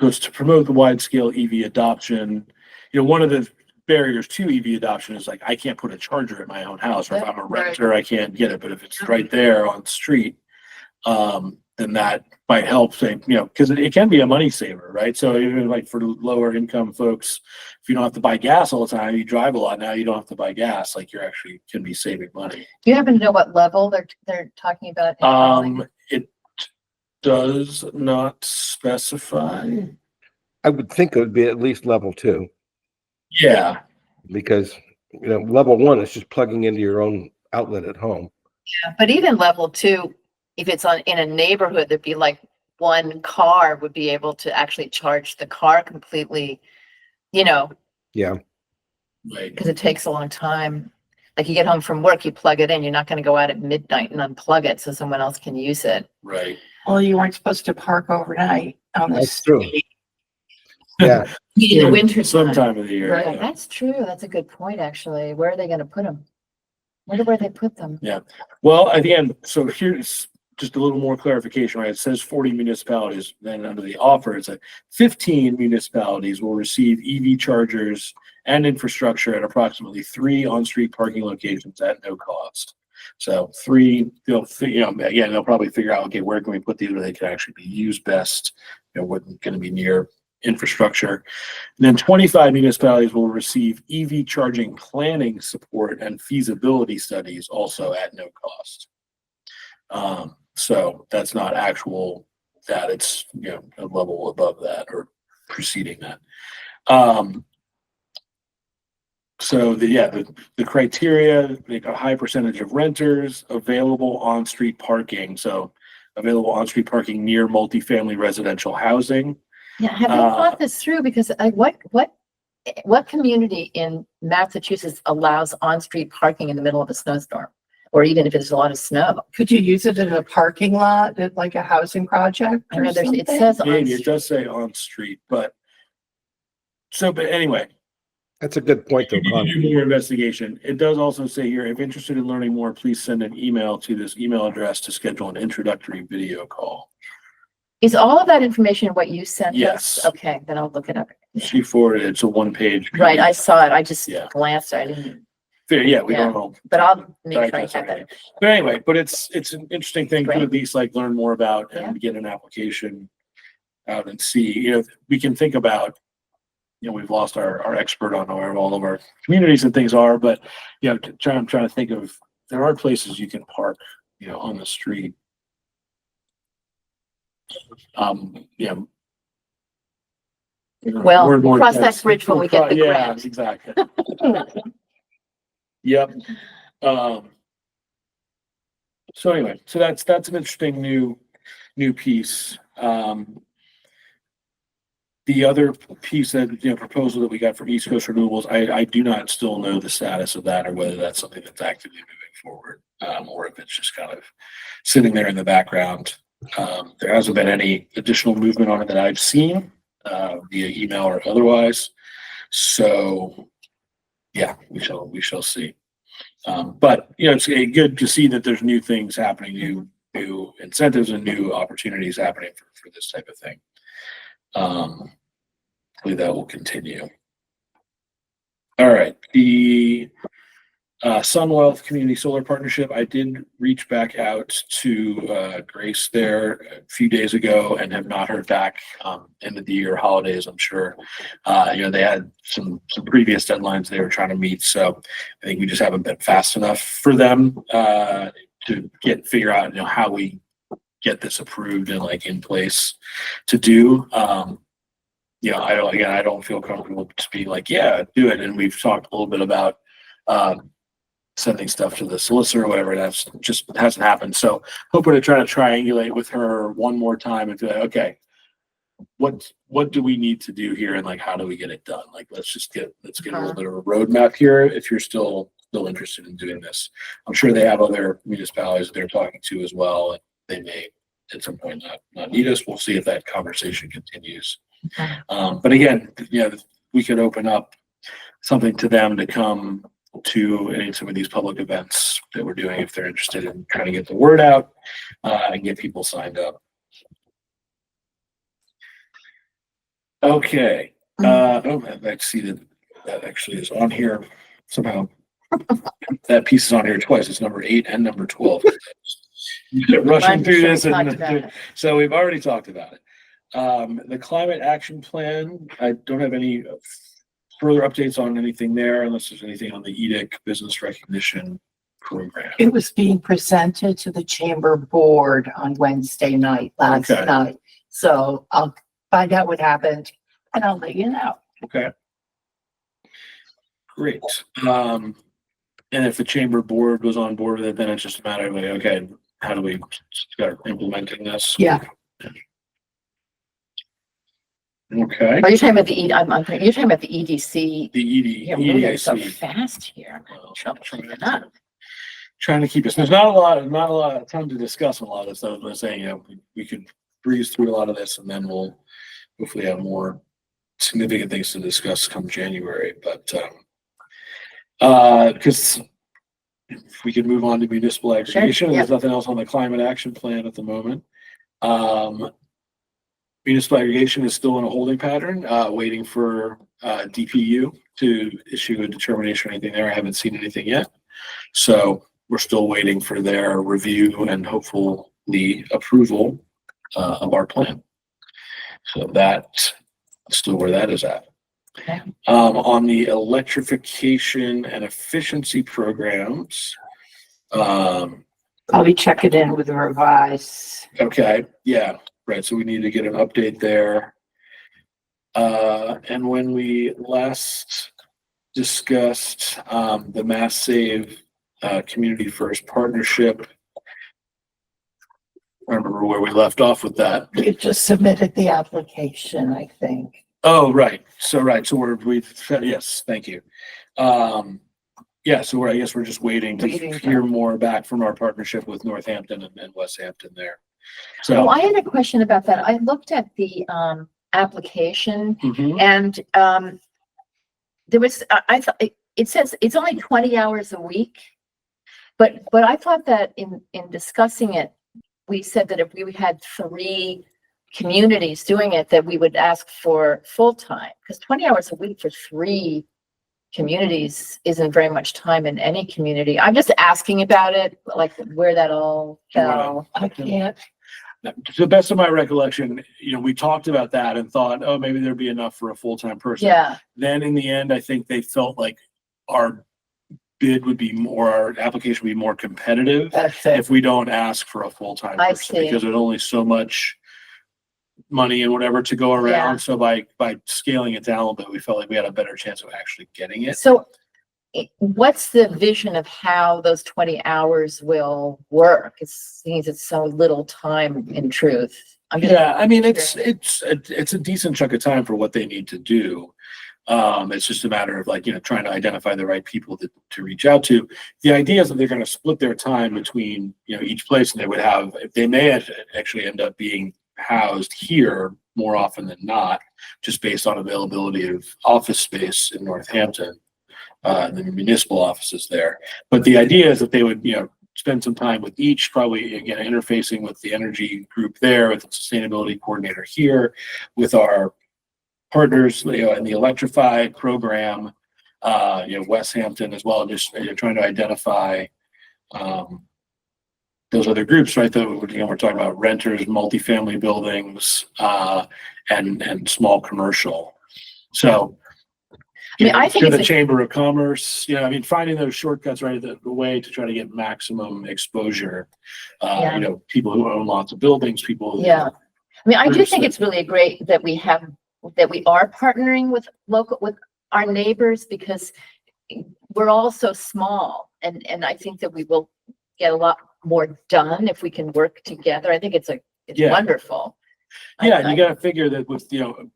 Goes to promote the wide-scale EV adoption. One of the barriers to EV adoption is like I can't put a charger at my own house, or if I'm a renter, I can't get it. But if it's right there on the street, then that might help. Say, because it can be a money saver, right? So even like for lower income folks, if you don't have to buy gas all the time, you drive a lot now, you don't have to buy gas. Like you're actually can be saving money. Do you happen to know what level they're talking about? It does not specify. I would think it would be at least level 2. Yeah. Because, level 1 is just plugging into your own outlet at home. Yeah, but even level 2, if it's in a neighborhood, there'd be like one car would be able to actually charge the car completely, Yeah. Right. because it takes a long time. Like you get home from work, you plug it in, you're not going to go out at midnight and unplug it so someone else can use it. Right. Well, you weren't supposed to park overnight on the That's true. street. Yeah. In the winter time. Sometime of the year. Right. Yeah, that's true. That's a good point, actually. Where are they gonna put them? Wonder where they put them. Well, at the end, so here's just a little more clarification, right? It says 40 municipalities, then under the offer, it's like 15 municipalities will receive EV chargers and infrastructure at approximately 3 on-street parking locations at no cost. So 3, again, they'll probably figure out, okay, where can we put these where they can actually be used best? What's going to be near infrastructure. And then 25 municipalities will receive EV charging planning support and feasibility studies also at no cost. So that's not actual that, it's a level above that or preceding that. So the criteria, like a high percentage of renters, available on-street parking. So available on-street parking near multifamily residential housing. Yeah, have you thought this through? Because what community in Massachusetts allows on-street parking in the middle of a snowstorm? Or even if there's a lot of snow? Could you use it in a parking lot at like a housing project I or know something? it says Maybe it on-street. does say on-street, but anyway. That's a good point, though, You Con. can do more investigation. It does also say here, if interested in learning more, please send an email to this email address to schedule an introductory video call. Is all of that information what you sent us? Yes. Okay, then I'll look it up. She forwarded it. It's a one-page. Right, I saw it. I just Yeah. glanced. I didn't, Yeah, we Yeah. don't know. but I'll make sure I Digest have everything. that. But anyway, it's an interesting thing to Great. at least like learn more about Yeah. and get an application out and see, we can think about, we've lost our expert on where all of our communities and things are, but, I'm trying to think of, there are places you can park, on the street. Well, more and we'll more cross that tests. bridge when we get the Yeah, grant. exactly. Yep. So anyway, so that's an interesting new piece. The other piece that, proposal that we got from East Coast Renewables, I do not still know the status of that or whether that's something that's actively moving forward, or if it's just kind of sitting there in the background. There hasn't been any additional movement on it that I've seen, via email or otherwise. So yeah, we shall see. But it's good to see that there's new things happening, new incentives and new opportunities happening for this type of thing. Hopefully that will continue. All right, the Sunwealth Community Solar Partnership. I did reach back out to Grace there a few days ago and have not heard back. End of the year holidays, I'm sure. They had some previous deadlines they were trying to meet, so I think we just haven't been fast enough for them to figure out how we get this approved and in place to do. I don't feel comfortable to be yeah, do it. And we've talked a little bit about sending stuff to the solicitor or whatever. That's just hasn't happened. So hoping to try to triangulate with her one more time and be okay, what do we need to do here? And how do we get it done? Let's get a little bit of a roadmap here. If you're still interested in doing this, I'm sure they have other municipalities they're talking to as well. And they may at some point not need us. We'll see if that conversation continues. Okay. But again, we could open up something to them to come to some of these public events that we're doing if they're interested in trying to get the word out and get people signed up. Okay. I see that actually is on here somehow. That piece is on here twice. It's number 8 and number 12. Rushing through this, so we've already talked about it. The climate action plan, I don't have any further updates on anything there unless there's anything on the EDIC business recognition program. It was being presented to the chamber board on Wednesday night, last Okay. night. So I'll find out what happened and I'll let you know. Okay. Great. And if the chamber board was on board with it, then it's just a matter of okay, how do we start implementing this? Yeah. Okay. Are you talking about you're talking about the EDC? The You're moving so EDIC. fast here. Well, Trouble keeping up. Trying to keep us. There's not a lot of time to discuss a lot of this stuff. I'm saying, we could breeze through a lot of this and then we'll hopefully have more significant things to discuss come January, but because if we could move on to municipal aggregation, yeah. there's nothing else on the climate action plan at the moment. Municipal aggregation is still in a holding pattern, waiting for DPU to issue a determination or anything there. I haven't seen anything yet. So we're still waiting for their review and hopefully approval of our plan. So that's still where that is at. Okay. On the electrification and efficiency programs, I'll be checking in with the revise. okay, yeah, right. So we need to get an update there. And when we last discussed the Mass Save Community First Partnership, I remember where we left off with that. You just submitted the application, I think. Oh, right. So yes, thank you. Yeah, so I guess we're just waiting to hear more back from our partnership with Northampton and Westhampton there. So Well, I had a question about that. I looked at the application mhm. and there was, I thought, it says it's only 20 hours a week. But I thought that in discussing it, we said that if we had 3 communities doing it, that we would ask for full-time, because 20 hours a week for 3 communities isn't very much time in any community. I'm just asking about it, like where that all fell. I can't. To the best of my recollection, we talked about that and thought, oh, maybe there'd be enough for a full-time person. Yeah, Then in the end, I think they felt like our bid would be more, our application would be more competitive That's it. if we don't ask for a full-time I person, see. because there's only so much money and whatever to go around. Yeah. So by scaling it down a little bit, we felt like we had a better chance of actually getting it. so what's the vision of how those 20 hours will work? It seems it's so little time in truth. I'm just Yeah, I mean, it's curious. a decent chunk of time for what they need to do. It's just a matter of trying to identify the right people to reach out to. The idea is that they're going to split their time between, each place, and they may actually end up being housed here more often than not, just based on availability of office space in Northampton, the municipal offices there. But the idea is that they would, spend some time with each, probably again, interfacing with the energy group there, with the sustainability coordinator here, with our partners, in the Electrify program, Westhampton as well, just trying to identify those other groups, right? That we're talking about renters, multifamily buildings, and small commercial. So, I think to it's the a- Chamber of Commerce, finding those shortcuts, right, the way to try to get maximum exposure. Yeah. People who own lots of buildings, people. Who, Yeah. I do groups think that- it's really great that we are partnering with our neighbors, because we're all so small, and I think that we will get a lot more done if we can work together. I think it's Yeah. wonderful. Yeah, and you gotta figure that with,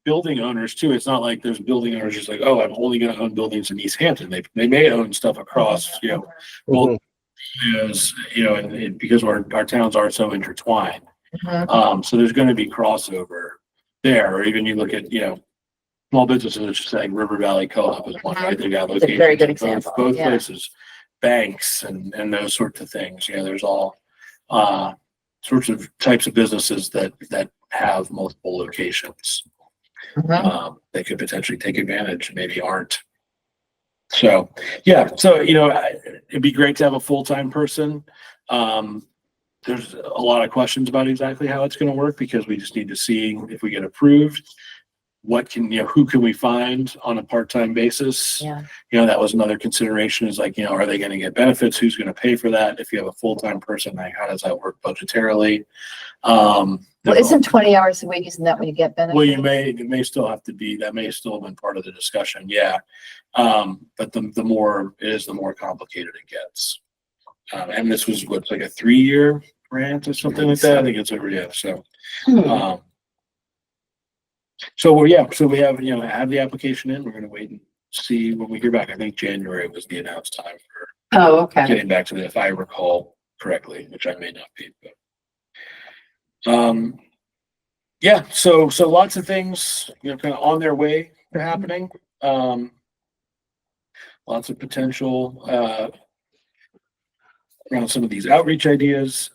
building owners too, it's not like there's building owners just like, oh, I'm only gonna own buildings in Easthampton. They may own stuff across, well, and because our towns are so intertwined. Mhm. So there's gonna be crossover there, or even you look at, small businesses, just like River Valley Co-op is one, right? They got It's a very good locations in example, both yeah. places, banks and those sorts of things. There's all sorts of types of businesses that have multiple locations. They could potentially take advantage, maybe aren't. So, yeah, so, it'd be great to have a full-time person. There's a lot of questions about exactly how it's going to work, because we just need to see if we get approved, who can we find on a part-time basis? Yeah. That was another consideration, is like, are they going to get benefits? Who's going to pay for that? If you have a full-time person, like, how does that work budgetarily? Well, isn't 20 hours a week, isn't that when you get benefits? Well, it may still have to be, that may still have been part of the discussion. Yeah. But the more it is, the more complicated it gets. And this was what's like a 3-year grant or something like that. I think it's over. Yeah. So, so we have, have the application in. We're going to wait and see when we hear back. I think January was the announced time for Oh, okay. getting back to it, if I recall correctly, which I may not be. But, yeah. So lots of things, kind of on their way happening. Lots of potential around some of these outreach ideas.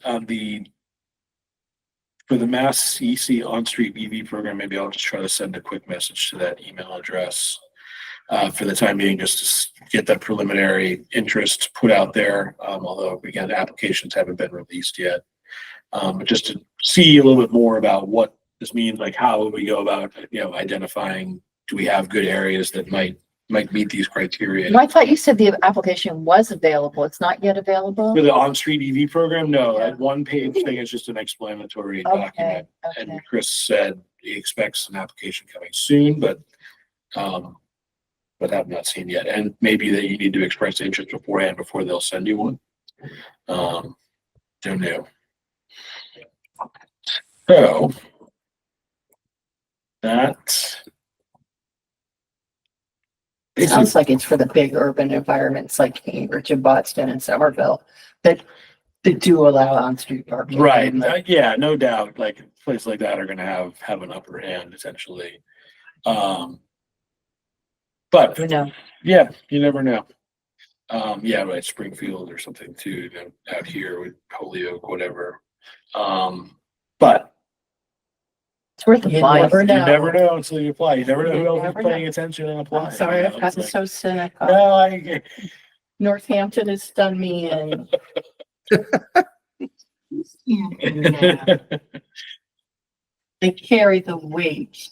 For the Mass EC on-street EV program, maybe I'll just try to send a quick message to that email address for the time being, just to get that preliminary interest put out there. Although again, applications haven't been released yet. But just to see a little bit more about what this means, like how would we go about, identifying, do we have good areas that might meet these criteria? No, I thought you said the application was available. It's not yet available? For the on-street EV program, no, Yeah. that one page thing is just an explanatory Okay, document. okay. And Chris said he expects an application coming soon, but have not seen yet. And maybe that you need to express interest beforehand before they'll send you one. Don't know. So that It sounds like it's for the big urban environments like Cambridge and Boston and Somerville that do allow on-street parking. right. And the- Yeah, no doubt. Like places like that are going to have an upper hand essentially. But Or no? yeah, you never know. Yeah, right. Springfield or something too, out here with Holyoke, whatever. But It's worth You applying. never you know. never know until you apply. You never know You who else is never paying attention and applying. I'm sorry, I've It's gotten like, so cynical. no, I Northampton has done me in. Yeah, they carry the weight.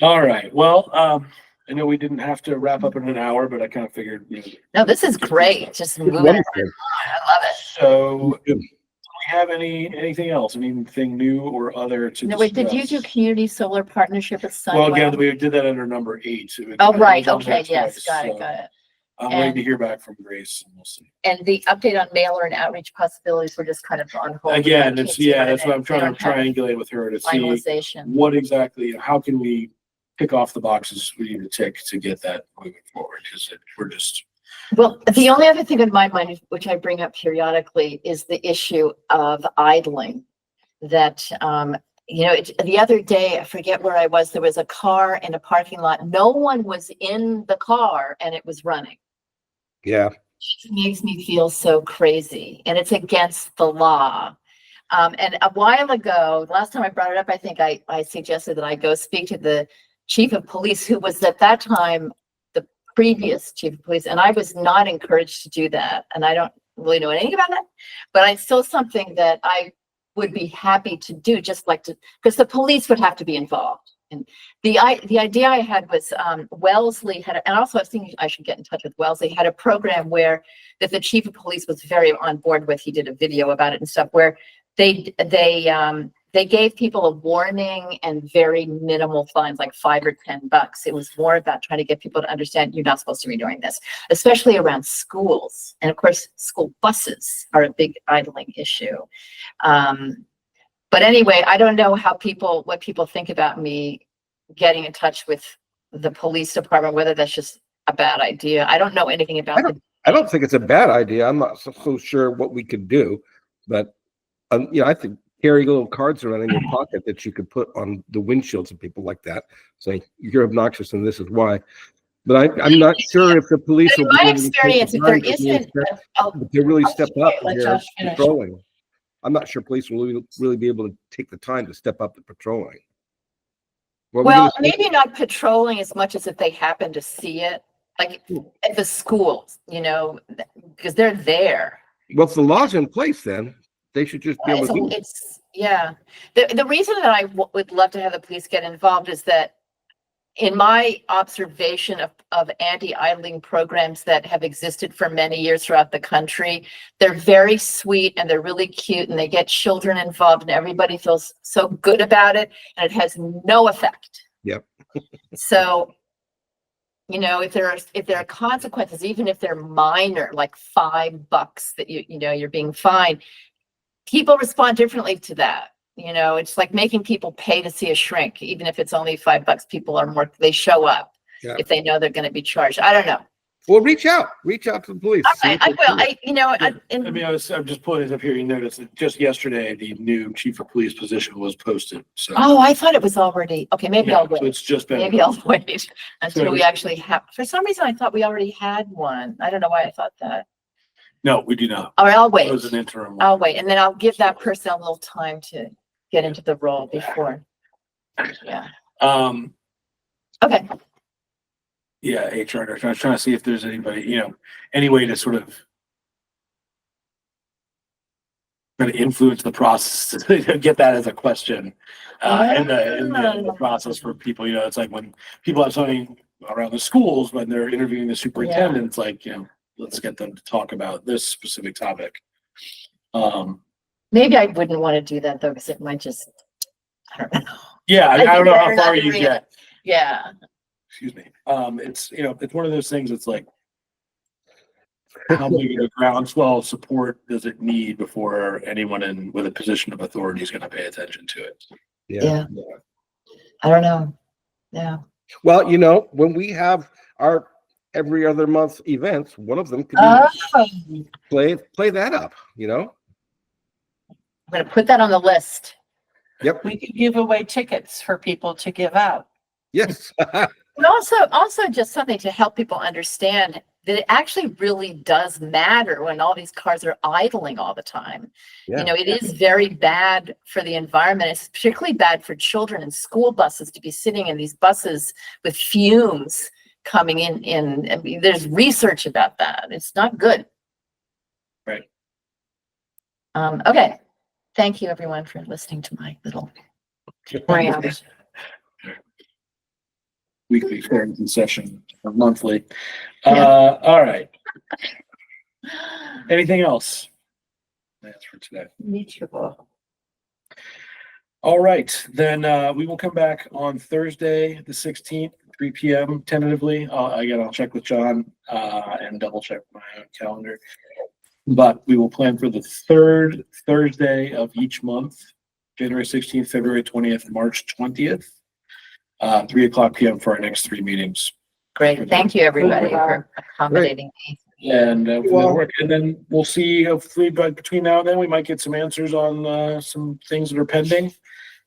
All right. Well, I know we didn't have to wrap up in an hour, but I kind of figured, No, this is great. Just moving. Wonderful. I love it. So do we have anything else? Anything new or other to No, wait, did you do discuss? community solar partnership with Well, Sunwell? again, we did that under number 8. So Oh, it right. was on Okay. that Yes. twice, Got it. so Got it. I'm waiting to And- hear back from Grace and we'll see. And the update on mailer and outreach possibilities were just kind of on hold. Again, We it's, can't yeah, see that's what I'm they trying don't to have triangulate with her to see Finalization. what exactly, how can we pick off the boxes we need to tick to get that moving forward? Because we're just, Well, the only other thing in my mind, which I bring up periodically, is the issue of idling. That, the other day, I forget where I was, there was a car in a parking lot. No one was in the car and it was running. Yeah. It makes me feel so crazy and it's against the law. And a while ago, last time I brought it up, I think I suggested that I go speak to the chief of police, who was at that time the previous chief of police, and I was not encouraged to do that. And I don't really know anything about that, but it's still something that I would be happy to do, just like to, because the police would have to be involved. And the idea I had was Wellesley had, and also I was thinking I should get in touch with Wellesley, had a program where that the chief of police was very on board with. He did a video about it and stuff, where they gave people a warning and very minimal fines, like $5 or $10. It was more about trying to get people to understand you're not supposed to be doing this, especially around schools. And of course, school buses are a big idling issue. But anyway, I don't know what people think about me getting in touch with the police department, whether that's just a bad idea. I don't know anything about it. I don't think it's a bad idea. I'm not so sure what we could do, but I think carry little cards around in your pocket that you could put on the windshields of people like that, saying you're obnoxious and this is why. But I'm not sure if the police In will be my able to take experience, the if there time to isn't, they really step up Let and they're Josh finish. patrolling. I'm not sure police will really be able to take the time to step up the patrolling. What were we well, gonna say? maybe not patrolling as much as if they happen to see it, like at the schools, because they're there. Well, if the law's in place, then they should just be able to do it. Yeah. The reason that I would love to have the police get involved is that in my observation of anti-idling programs that have existed for many years throughout the country, they're very sweet and they're really cute and they get children involved and everybody feels so good about it and it has no effect. Yep. So, if there are consequences, even if they're minor, like $5 that you're being fined, people respond differently to that. It's like making people pay to see a shrink, even if it's only $5. People are they show up Yeah. if they know they're going to be charged. I don't know. Well, reach out to the police. See Okay, what I they will. do. I'm just pulling it up here. You notice that just yesterday, the new chief of police position was posted. So Oh, I thought it was already, okay, maybe yeah, I'll so wait. it's just been Maybe I'll posted. wait until we actually have, for some reason, I thought we already had one. I don't know why I thought that. No, we do not. All right, I'll It wait. was an interim. one. I'll wait, and then I'll give that person a little time to get into the role before. Yeah, Um, okay. yeah, HR director. I was trying to see if there's anybody, any way to sort of kind of influence the process to get that as a question. In the process for people, it's like when people have something around the schools, when they're interviewing the superintendent, it's like, let's get them to talk about this specific topic. Maybe I wouldn't want to do that though, because it might just, I don't know. Yeah, I think don't know how better far not you to get. Yeah, Excuse me. It's one of those things. It's like, how big of a groundswell of support does it need before anyone with a position of authority is going to pay attention to it? yeah. I don't know. Yeah. Well, when we have our every other month events, one of them could be play that up, I'm gonna put that on the list. Yep. We could give away tickets for people to give out. Yes. But also just something to help people understand that it actually really does matter when all these cars are idling all the time. Yeah. It is very bad for the environment. It's particularly bad for children and school buses to be sitting in these buses with fumes coming in. I mean, there's research about that. It's not good. Right. Okay. Thank you everyone for listening to my little rant. Weekly quarantine session or monthly. Yeah. All right. Anything else? That's for today. Mutual. All right, then we will come back on Thursday, the 16th, 3 p.m. tentatively. Again, I'll check with John and double check my own calendar. But we will plan for the third Thursday of each month, January 16th, February 20th, March 20th, 3:00 p.m. for our next 3 meetings. Great. Thank you everybody for accommodating me. And then we'll see, hopefully, but between now and then, we might get some answers on some things that are pending.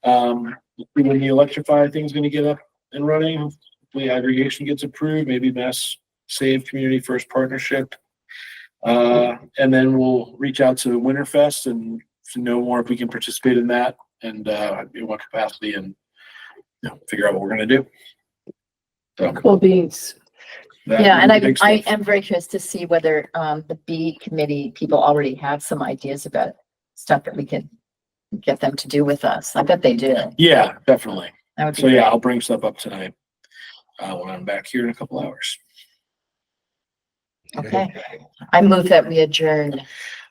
When the Electrify thing's going to get up and running, hopefully aggregation gets approved, maybe Mass Save Community First Partnership. And then we'll reach out to Winterfest and to know more if we can participate in that and in what capacity, and figure out what we're going to do. So, Cool beans. Yeah, and big I stuff. am very curious to see whether the B committee people already have some ideas about stuff that we can get them to do with us. I bet they do. Yeah, definitely. That would be So yeah, great. I'll bring stuff up tonight when I'm back here in a couple hours. Okay. I move that we adjourn.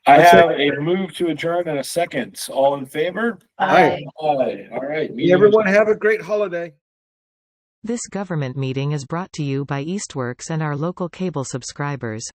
I have a move to adjourn and a second. All in favor? Aye. Aye. All right. Everyone have a great holiday. This government meeting is brought to you by Eastworks and our local cable subscribers.